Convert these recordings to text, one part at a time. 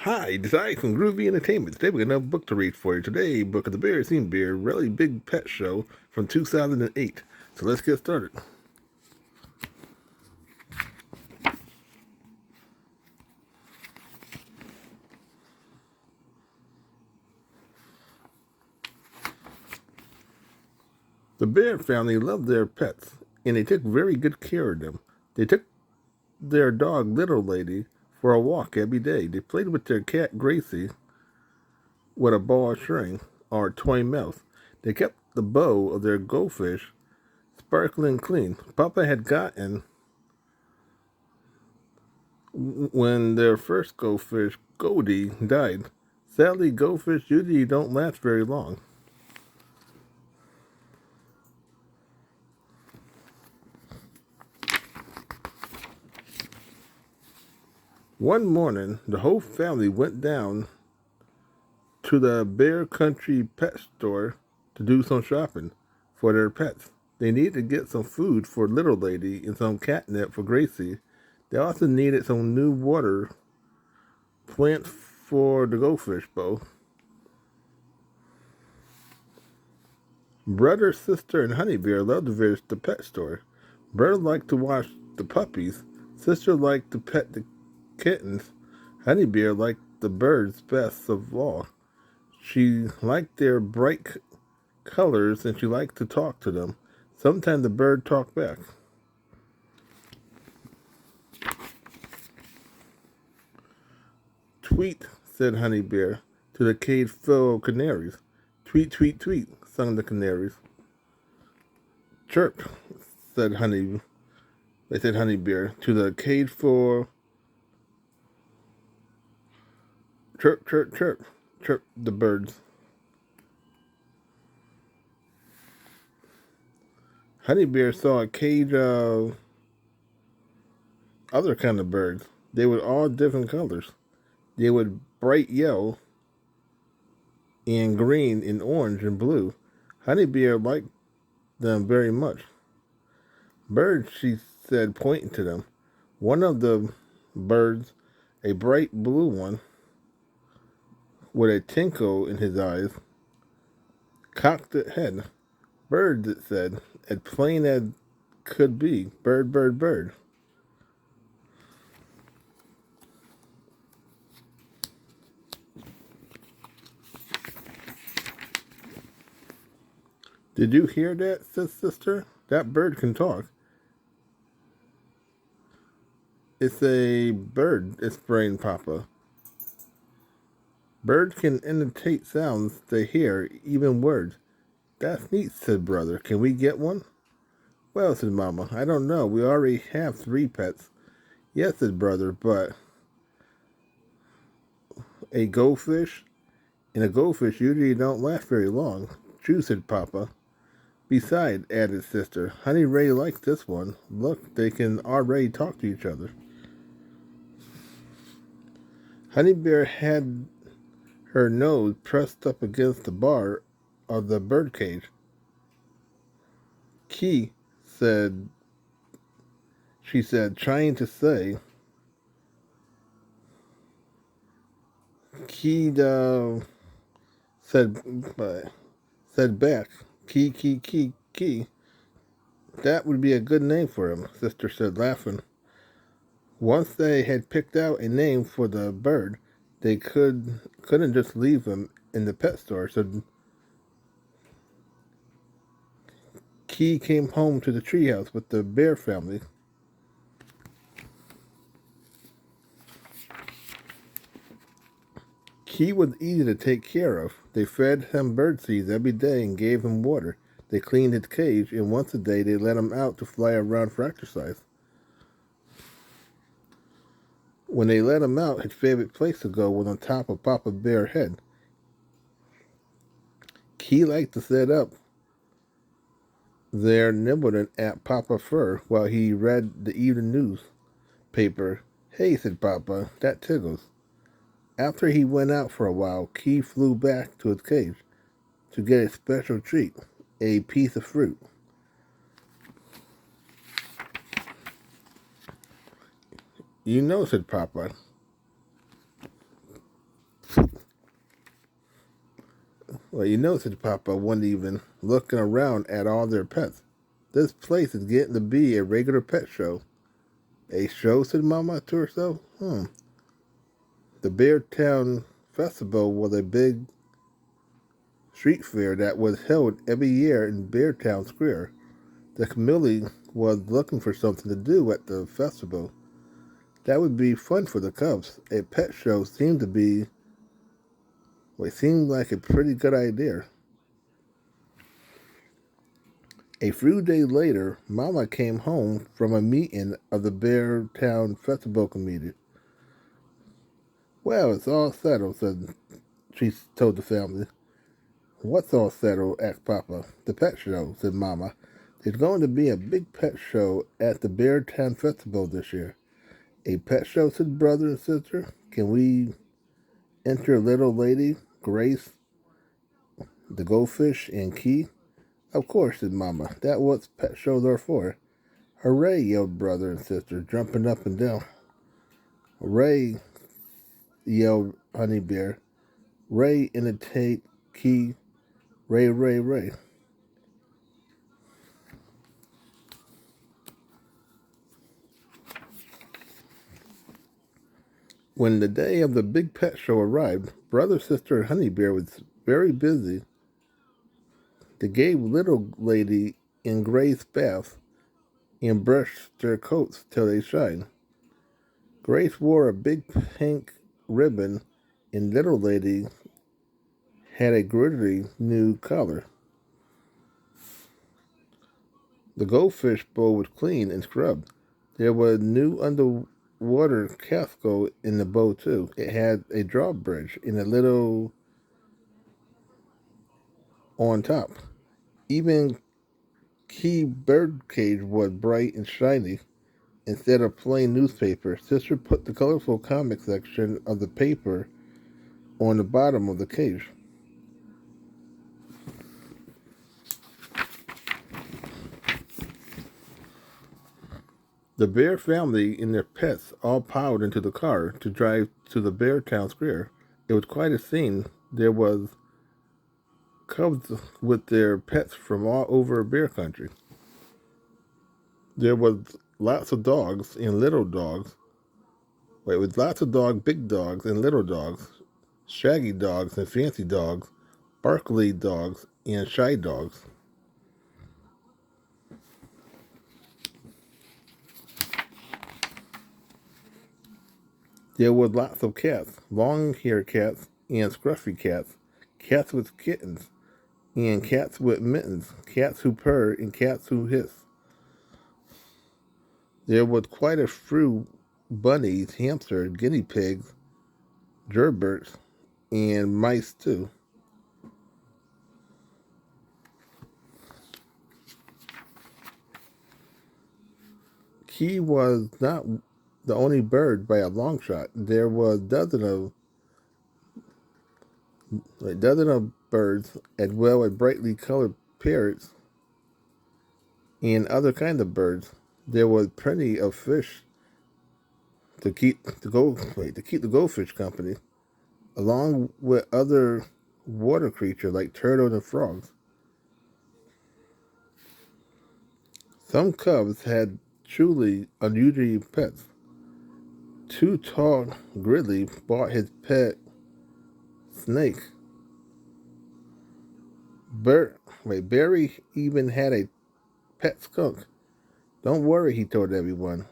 Hi, this is Ike from Groovy Entertainment. Today we got another book to read for you. Today, book of the Berenstain Bear, Really Big Pet Show from 2008. So let's get started. The Bear family loved their pets, and they took very good care of them. They took their dog, Little Lady, for a walk every day. They played with their cat, Gracie, with a ball string or a toy mouse. They kept the bow of their goldfish sparkling clean. Papa had gotten when their first goldfish, Goldie, died. Sadly, goldfish usually don't last very long. One morning, the whole family went down to the Bear Country pet store to do some shopping for their pets. They needed to get some food for Little Lady and some catnip for Gracie. They also needed some new water plants for the goldfish bowl. Brother, sister, and Honey Bear loved to visit the pet store. Brother liked to watch the puppies. Sister liked to pet the kittens. Honey Bear liked the birds best of all. She liked their bright colors and she liked to talk to them. Sometimes the bird talked back. Tweet, said Honey Bear to the cage full of canaries. Tweet, tweet, tweet, sung the canaries. Chirp, said Honey. They said Honey Bear to the cage full. Chirp, chirp, chirp, chirped the birds. Honey Bear saw a cage of other kind of birds. They were all different colors. They were bright yellow and green and orange and blue. Honey Bear liked them very much. Birds, she said, pointing to them. One of the birds, a bright blue one, with a twinkle in his eyes, cocked its head. Birds, it said, as plain as could be. Bird, bird, bird. Did you hear that, said sister? That bird can talk. It's a bird, explained Papa. Birds can imitate sounds they hear, even words. That's neat, said Brother. Can we get one? Well, said Mama, I don't know. We already have 3 pets. Yes, said Brother, but a goldfish? And a goldfish usually don't last very long. True, said Papa. Besides, added Sister, Honey Ray likes this one. Look, they can already talk to each other. Honey Bear had her nose pressed up against the bar of the birdcage. Key, said she said, trying to say, Key, said, said back, Key, Key, Key, Key. That would be a good name for him, Sister said, laughing. Once they had picked out a name for the bird, they couldn't just leave him in the pet store, so Key came home to the treehouse with the bear family. Key was easy to take care of. They fed him bird seeds every day and gave him water. They cleaned his cage, and once a day they let him out to fly around for exercise. When they let him out, his favorite place to go was on top of Papa Bear's head. Key liked to sit up there nibbling at Papa Fur while he read the evening newspaper. Hey, said Papa, that tickles. After he went out for a while, Key flew back to his cage to get a special treat, a piece of fruit. You know, said Papa, Well, you know, said Papa one evening, looking around at all their pets. This place is getting to be a regular pet show. A show, said Mama to herself. The Beartown Festival was a big street fair that was held every year in Beartown Square. The community was looking for something to do at the festival. That would be fun for the Cubs. A pet show seemed like a pretty good idea. A few days later, Mama came home from a meeting of the Beartown Festival Committee. Well, it's all settled, she told the family. What's all settled? Asked Papa. The pet show, said Mama. There's going to be a big pet show at the Beartown Festival this year. A pet show, said brother and sister. Can we enter little lady, Grace, the goldfish, and Key? Of course, said Mama. That's what pet shows are for. Hooray, yelled brother and sister, jumping up and down. Hooray, yelled Honey Bear. Ray, imitate Key. Ray, ray, ray. When the day of the big pet show arrived, brother, sister, and Honey Bear was very busy. They gave little lady and Grace baths and brushed their coats till they shined. Grace wore a big pink ribbon, and little lady had a glittery new collar. The goldfish bowl was clean and scrubbed. There was new underwater casco in the bowl too. It had a drawbridge and a little on top. Even Key bird cage was bright and shiny instead of plain newspaper. Sister put the colorful comic section of the paper on the bottom of the cage. The Bear family and their pets all piled into the car to drive to the Beartown Square. It was quite a scene. There was cubs with their pets from all over bear country. There was lots of dogs and little dogs. With lots of dogs, big dogs and little dogs, shaggy dogs and fancy dogs, sparkly dogs and shy dogs. There were lots of cats, long-haired cats and scruffy cats, cats with kittens, and cats with mittens, cats who purr and cats who hiss. There was quite a few bunnies, hamsters, guinea pigs, gerberts, and mice too. Key was not the only bird by a long shot. There were a dozen of birds, as well as brightly colored parrots and other kinds of birds. There was plenty of fish to keep the goldfish company, along with other water creatures like turtles and frogs. Some cubs had truly unusual pets. Too Tall Grizzly bought his pet snake. Barry even had a pet skunk. Don't worry, he told everyone.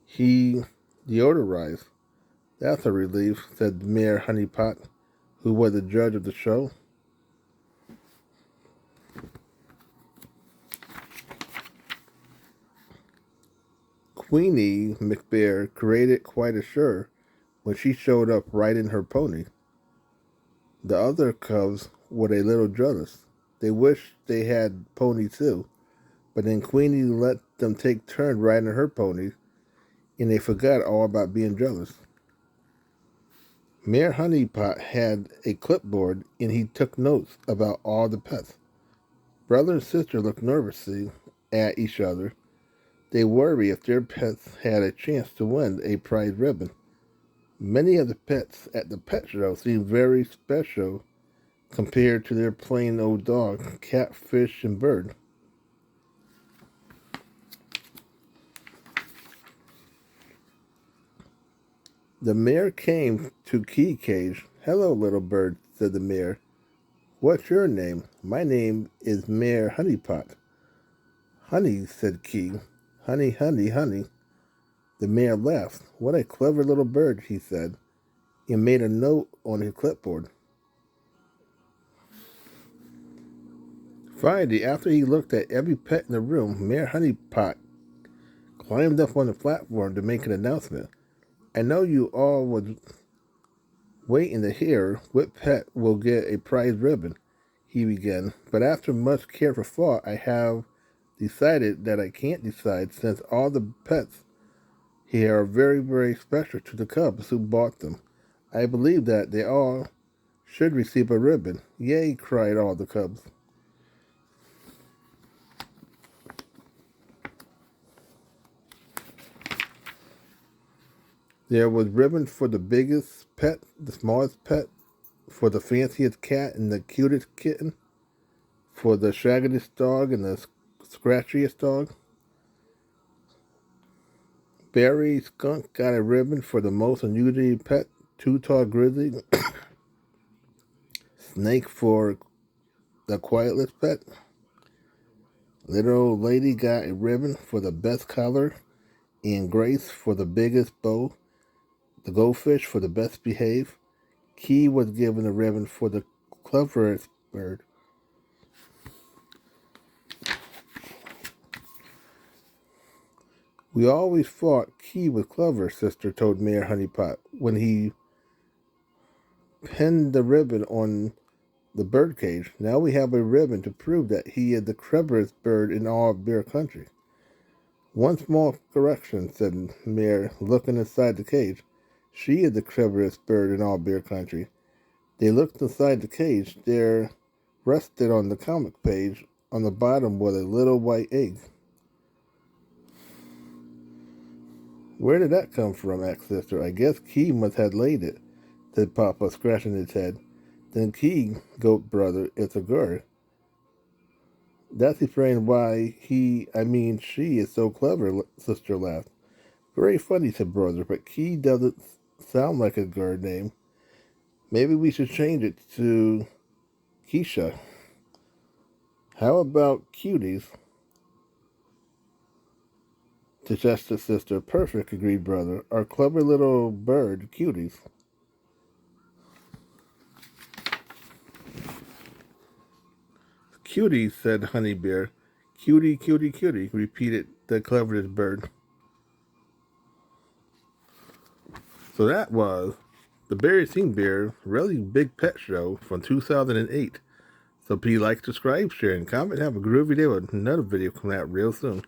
He deodorized. That's a relief, said Mayor Honeypot, who was the judge of the show. Queenie McBear created quite a stir when she showed up riding her pony. The other cubs were a little jealous. They wished they had pony too, but then Queenie let them take turns riding her pony, and they forgot all about being jealous. Mayor Honeypot had a clipboard, and he took notes about all the pets. Brother and sister looked nervously at each other. They worried if their pets had a chance to win a prize ribbon. Many of the pets at the pet show seemed very special compared to their plain old dog, cat, fish, and bird. The mayor came to Key Cage. "Hello, little bird," said the mayor. "What's your name?" "My name is Mayor Honeypot." "Honey," said Key. "Honey, honey, honey." The mayor laughed. "What a clever little bird," he said, and made a note on his clipboard. Finally, after he looked at every pet in the room, Mayor Honeypot climbed up on the platform to make an announcement. "I know you all was waiting to hear what pet will get a prize ribbon," he began. "But after much careful thought, I have decided that I can't decide, since all the pets here are very, very special to the cubs who bought them. I believe that they all should receive a ribbon." "Yay!" cried all the cubs. There was ribbon for the biggest pet, the smallest pet, for the fanciest cat and the cutest kitten, for the shaggiest dog and the scratchiest dog. Barry Skunk got a ribbon for the most unusual pet, Two-Tall Grizzly. Snake for the quietest pet. Little old lady got a ribbon for the best collar, and Grace for the biggest bow. The goldfish for the best behave. Key was given a ribbon for the cleverest bird. "We always thought Key was clever," Sister told Mayor Honeypot when he pinned the ribbon on the bird cage. "Now we have a ribbon to prove that he is the cleverest bird in all of Bear Country." "One small correction," said Mayor, looking inside the cage. "She is the cleverest bird in all Bear Country." They looked inside the cage. There rested on the comic page on the bottom was a little white egg. "Where did that come from?" asked Sister. "I guess Key must have laid it," said Papa, scratching his head. "Then Key, goat brother, is a girl. That's explains why she is so clever," Sister laughed. "Very funny," said Brother, "but Key doesn't sound like a girl name. Maybe we should change it to Keisha." "How about Cuties?" suggested Sister. "Perfect," agreed Brother. "Our clever little bird, Cuties." "Cutie," said Honey Bear. "Cutie, cutie, cutie," repeated the cleverest bird. So that was the Berenstain Bear Really Big Pet Show from 2008. So please like, subscribe, share, and comment. Have a groovy day with another video coming out real soon.